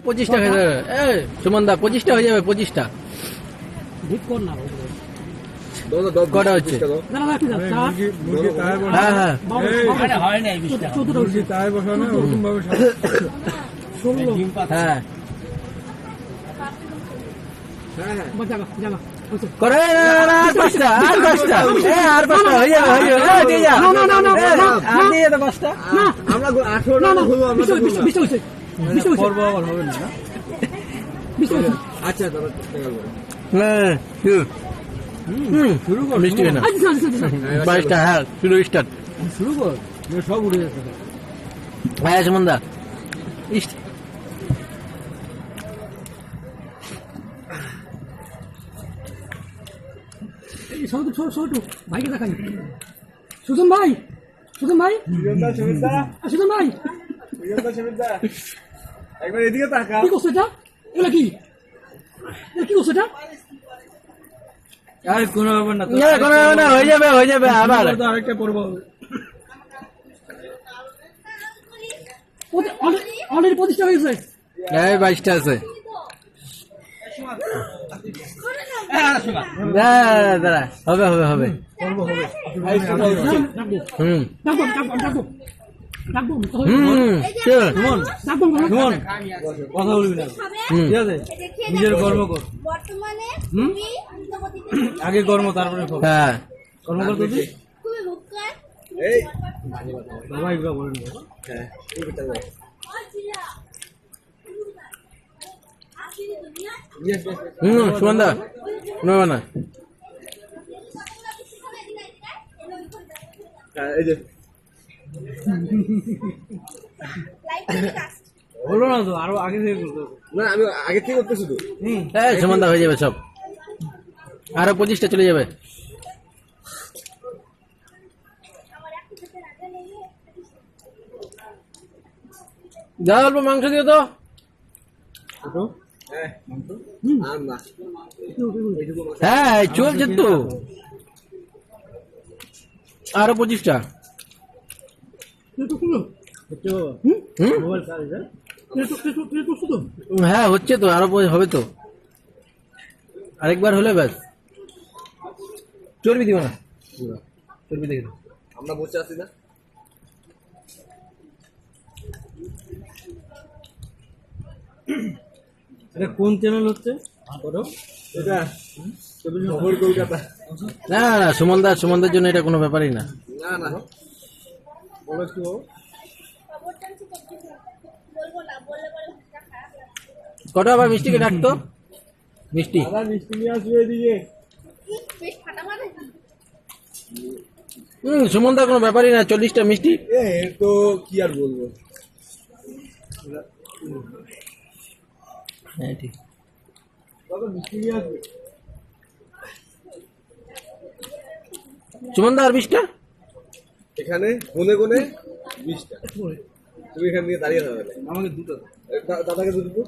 25টা হয়ে যাবে। সুমনদা 25টা হয়ে যাবে, 25টা। কটা হচ্ছে? হ্যাঁ হ্যাঁ হ্যাঁ করে আর 5টা আর 5টা হয়ে যাবে দিয়ে যা আর দিয়ে তো 5টা। আমরা 18টা হলো, আমরা হবে না। আচ্ছা তাহলে হ্যাঁ শুরু কর, মিষ্টি না 22টা। হ্যাঁ শুরু কর সব উঠে যাচ্ছে। হ্যাঁ সুমনদা ভাইকে দেখাই। সুজন ভাই একবার এদিকে তাকা। কি করছে এটা? এগুলা কি করছে এটা? আর কোনো ব্যাপার না, হয়ে যাবে আবার আরেকটা পর্ব হবে। অলরেডি 25টা হয়ে গেছে। 22টা আছে। দাঁড়া হবে কথা বলবি না, ঠিক আছে? নিজের কর্ম কর, আগে কর্ম তারপরে কর। হ্যাঁ কর্ম কর তুই। বাবা এগুলো বলেন না। সুমনদা না এই যে বলো না তো, আরো আগে থেকে বলতে হবে। না আমি আগে থেকে করতেছি তো। সুমনদা হয়ে যাবে সব, আরো 25টা চলে যাবে। যা অল্প মাংস দিও তো। হ্যাঁ চলছে তো, আরো 25টা। হ্যাঁ হচ্ছে তো, আরো হবে তো, আরেকবার হলে ব্যাস। চর্বি দিও না, চর্বি দেখে আমরা বসে আছি না। এটা কোন চ্যানেল হচ্ছে? এটা খবর কলকাতা। না সুমনদার জন্য এটা কোনো ব্যাপারই না। না বলো একটু। কটা আবার মিষ্টিকে ডাকতো, মিষ্টি নিয়ে আসবে এদিকে। সুমনদার কোনো ব্যাপারই না, 40টা মিষ্টি। তো কি আর বলবো। হ্যাঁ ঠিক। সুমনদা আর 20টা। এখানে কোনে 20টা। তুমি এখান দিয়ে দাঁড়িয়ে থাকবে, আমাকে দুটো দাদাকে দুটো।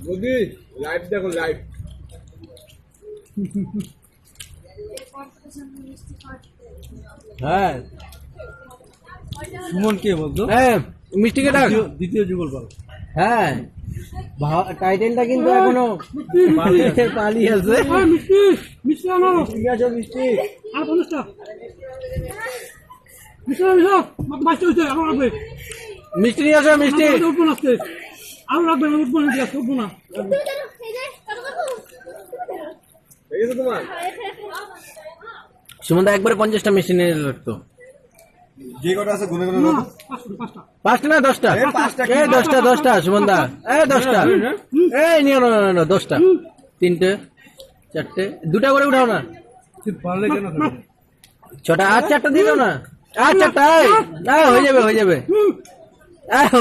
মোদি লাইভ দেখো, লাইভ। হ্যাঁ সুমন কে বলতো? হ্যাঁ মিষ্টিকে ডাক, দ্বিতীয় যুগল পাল। হ্যাঁ টাইটেলটা কিন্তু এখনো পালি আছে। মিষ্টি আনো, ঠিক আছে মিষ্টি। আর 50টা মিষ্টি হয়েছে। আরো রাখবে, মিষ্টি নিয়ে আসো, মিষ্টি উঠবো না আজকে, আরো রাখবেন, উঠবো না আজকে, উঠবো না। তোমার সুমনদা একবারে 50টা মিষ্টি নিয়ে রাখতো। যে কটা আছে গুনে 5টা না 10টা? 10টা সুমনদা, 10টা। এই নিও না 10টা, 3টে 4টে 2টা করে উঠাও না। পারলে কেন 6টা আর 4টা দিয়ে দাও না, আর 4টা।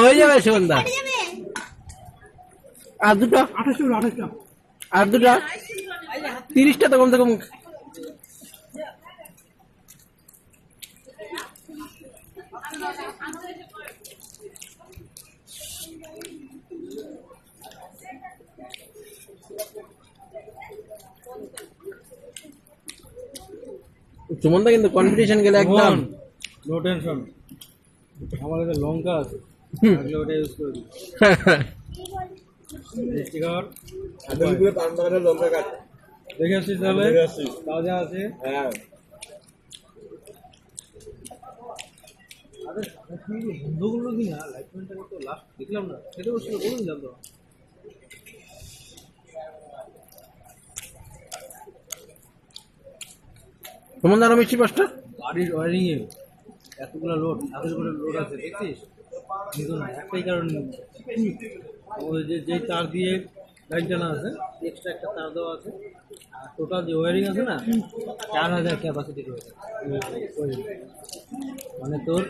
হয়ে যাবে সুমনদা। আর 2টা, 28টা আর 2টা 30টা তো কমসে কম। সুমনদা কিন্তু কম্পিটিশন গেলে একদম নো টেনশন, আমার কাছে লঙ্কা আছে, থাকলে ওটা ইউজ করে দিই। মিষ্টি খাওয়ার আন্দুলপুরে পান বাগানের লঙ্কা কাট। দেখে আসছিস তাহলে? দেখে আসছি। তাজা আছে। হ্যাঁ বন্ধুগুলো কি না লাইফমেন্টের মতো লাস্ট দেখলাম না, খেতে বসছিল বলুন দিলাম তো। সুমনদা আরো মিষ্টি পাঁচটা। গাড়ির ওয়ারিং এ এতগুলো লোড, তাদের করে লোড আছে দেখছিস? কিন্তু না, একটাই কারণ ওই যে তার দিয়ে লাইন টানা আছে, এক্সট্রা একটা তার দেওয়া আছে, আর টোটাল যে ওয়ারিং আছে না 4000 ক্যাপাসিটি রয়েছে। মানে তোর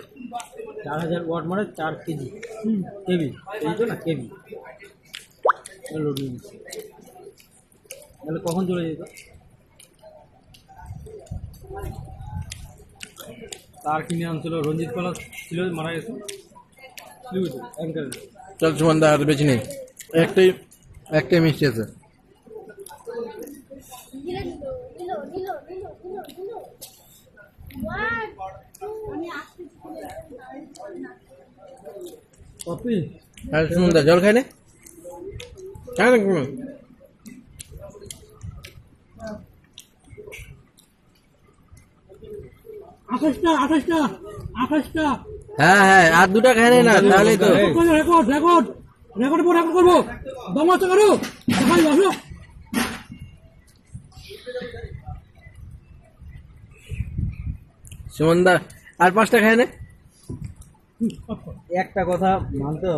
4000 ওয়াট মানে 4 কেজি, কেবি, এই তো না কেবি লোড নিয়ে নিচ্ছে। তাহলে কখন চলে যেত? তার কিনে আনছিল, রঞ্জিত কলা ছিল, মারা গেছে। চল সুমনদা আর বেশি নেই, একটাই মিষ্টি আছে। কপি আর সুমনদা জল খাই না? খাই না কোনো? আঠাশটা হ্যাঁ হ্যাঁ, আর দুটা খাই না তাহলেই তো। রেকর্ড রেকর্ড রেকর্ডের পর রেকর্ড করবো। দম আছে করো, দেখাই আসো। সুমনদা আর 5টা খাই না? একটা কথা মানতে হবে।